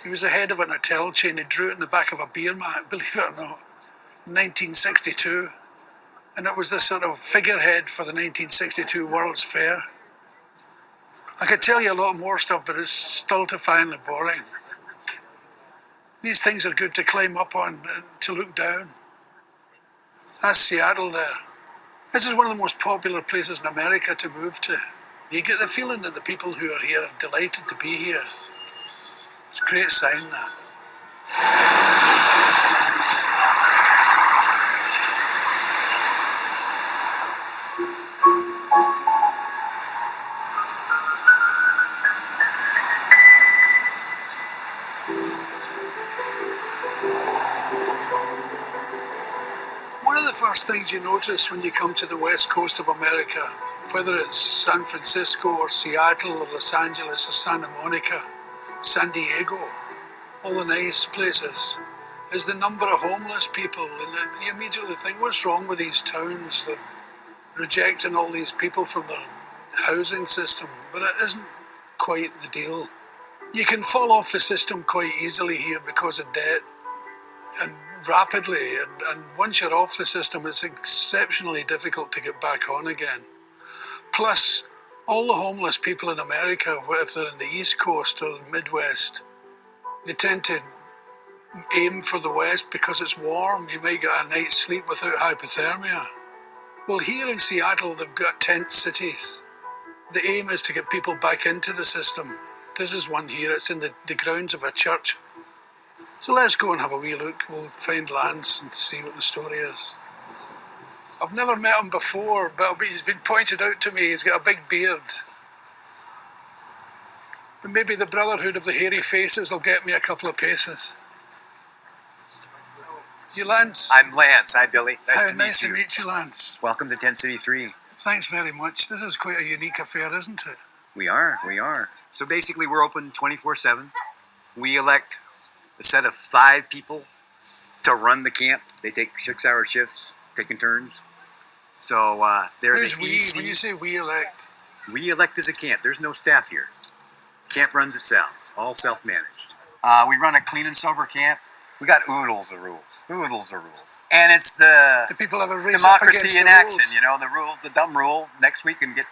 He was the head of an hotel chain. He drew it in the back of a beer mat, believe it or not, 1962. And it was the sort of figurehead for the 1962 World's Fair. I could tell you a lot more stuff, but it's stultifyingly boring. These things are good to climb up on and to look down. That's Seattle there. This is one of the most popular places in America to move to. You get the feeling that the people who are here are delighted to be here. It's a great sign, that. One of the first things you notice when you come to the west coast of America, whether it's San Francisco or Seattle or Los Angeles or Santa Monica, San Diego, all the nice places, is the number of homeless people. And you immediately think, what's wrong with these towns? They're rejecting all these people from their housing system. But it isn't quite the deal. You can fall off the system quite easily here because of debt, and rapidly, and once you're off the system, it's exceptionally difficult to get back on again. Plus, all the homeless people in America, if they're in the East Coast or the Midwest, they tend to aim for the West because it's warm. You might get a night's sleep without hypothermia. Well, here in Seattle, they've got tent cities. The aim is to get people back into the system. This is one here. It's in the grounds of a church. So let's go and have a wee look. We'll find Lance and see what the story is. I've never met him before, but he's been pointed out to me. He's got a big beard. But maybe the Brotherhood of the Hairy Faces will get me a couple of paces. You, Lance? I'm Lance. Hi, Billy. Nice to meet you, Lance. Welcome to Tent City 3. Thanks very much. This is quite a unique affair, isn't it? We are. So basically, we're open 24/7. We elect a set of 5 people to run the camp. They take 6-hour shifts, taking turns. So they're There's the EC. When you say we elect? We elect as a camp. There's no staff here. Camp runs itself, all self-managed. We run a clean and sober camp. We got oodles of rules. And it's Do people have a race democracy in action. rules? You know, the dumb rule. Next week can get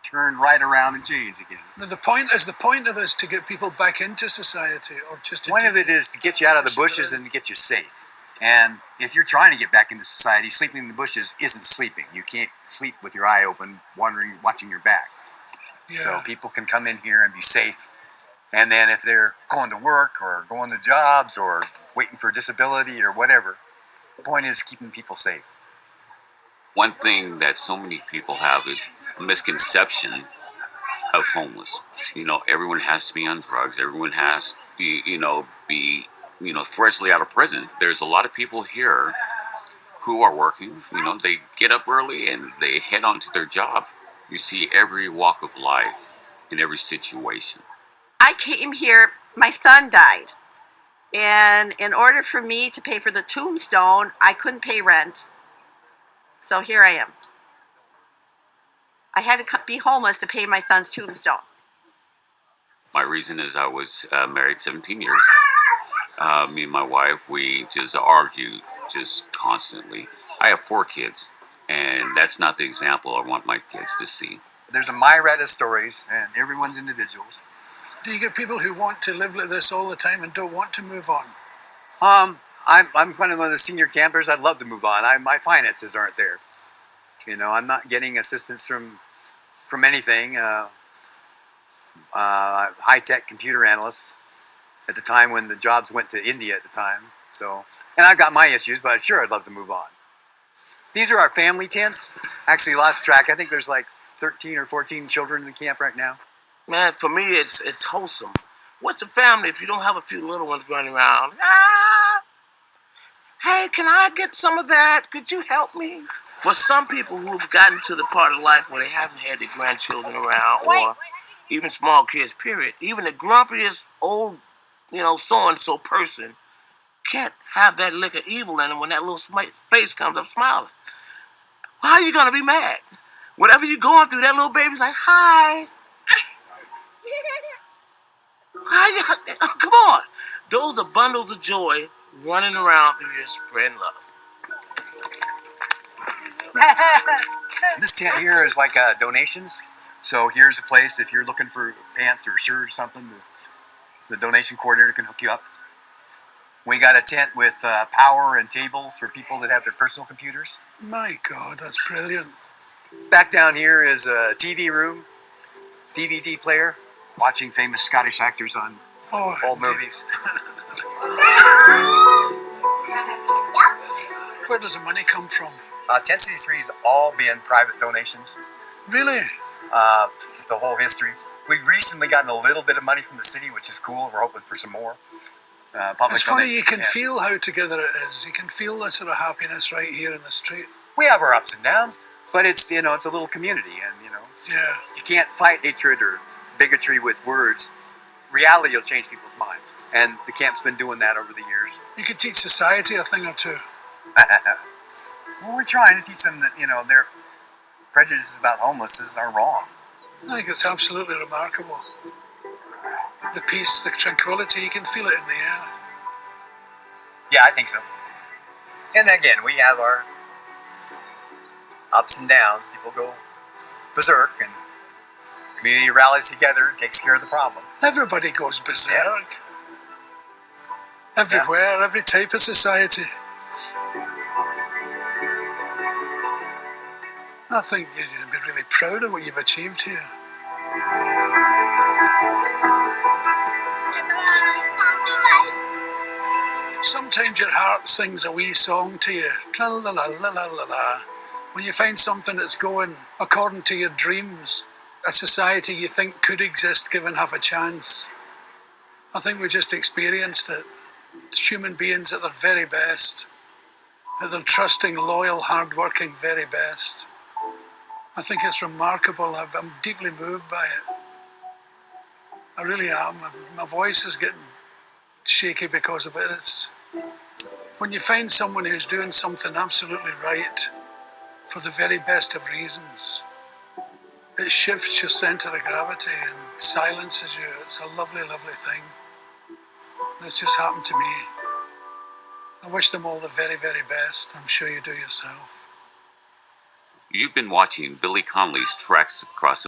turned right around and change again. Now, the point of this to get people back into society, or just to The point of it is to get you out of the bushes and to get you safe. And if you're trying to get back into society, sleeping in the bushes isn't sleeping. You can't sleep with your eye open, watching your back. Yeah. So people can come in here and be safe. And then if they're going to work or going to jobs or waiting for disability or whatever, the point is keeping people safe. One thing that so many people have is a misconception of homeless. You know, everyone has to be on drugs. Everyone has to be freshly out of prison. There's a lot of people here who are working. You know, they get up early and they head on to their job. You see every walk of life in every situation. I came here, my son died. And in order for me to pay for the tombstone, I couldn't pay rent. So here I am. I had to be homeless to pay my son's tombstone. My reason is I was married 17 years. Me and my wife, we just argued just constantly. I have 4 kids, and that's not the example I want my kids to see. There's a myriad of stories, and everyone's individuals. Do you get people who want to live like this all the time and don't want to move on? I'm one of the senior campers. I'd love to move on. My finances aren't there. You know, I'm not getting assistance from anything. High-tech computer analysts at the time when the jobs went to India at the time. So, and I've got my issues, but sure, I'd love to move on. These are our family tents. Actually, lost track. I think there's like 13 or 14 children in the camp right now. Man, for me, it's wholesome. What's a family if you don't have a few little ones running around? Ah! Hey, can I get some of that? Could you help me? For some people who've gotten to the part of life where they haven't had their grandchildren around, or even small kids, period, even the grumpiest old, so-and-so person can't have that lick of evil in them when that little face comes up smiling. How are you going to be mad? Whatever you're going through, that little baby's like, hi. Come on. Those are bundles of joy running around through here spreading love. This tent here is like donations. So here's a place if you're looking for pants or shirt or something, the donation coordinator can hook you up. We got a tent with power and tables for people that have their personal computers. My God, that's brilliant. Back down here is a TV room, DVD player, watching famous Scottish actors on Oh, old movies. where does the money come from? Tent City 3's all been private donations. Really? The whole history. We've recently gotten a little bit of money from the city, which is cool. We're hoping for some more. Public It's funny, you donations, can yeah. feel how together it is. You can feel the sort of happiness right here in the street. We have our ups and downs, but it's it's a little community, and Yeah. you can't fight hatred or bigotry with words. Reality will change people's minds, and the camp's been doing that over the years. You could teach society a thing or two. Well, we're trying to teach them that their prejudices about homelessness are wrong. I think it's absolutely remarkable. The peace, the tranquility, you can feel it in the air. Yeah, I think so. And again, we have our ups and downs. People go berserk, and community rallies together, takes care of the problem. Everybody goes berserk. Everywhere, every type of society. I think you'd be really proud of what you've achieved here. Sometimes your heart sings a wee song to you. Tra-la-la-la-la-la-la. When you find something that's going according to your dreams, a society you think could exist given half a chance. I think we just experienced it. It's human beings at their very best. At their trusting, loyal, hard-working very best. I think it's remarkable. I'm deeply moved by it. I really am. My voice is getting shaky because of it. It's when you find someone who's doing something absolutely right for the very best of reasons, it shifts your centre of gravity and silences you. It's a lovely, lovely thing. This just happened to me. I wish them all the very, very best. I'm sure you do yourself. You've been watching Billy Connolly's Tracks Across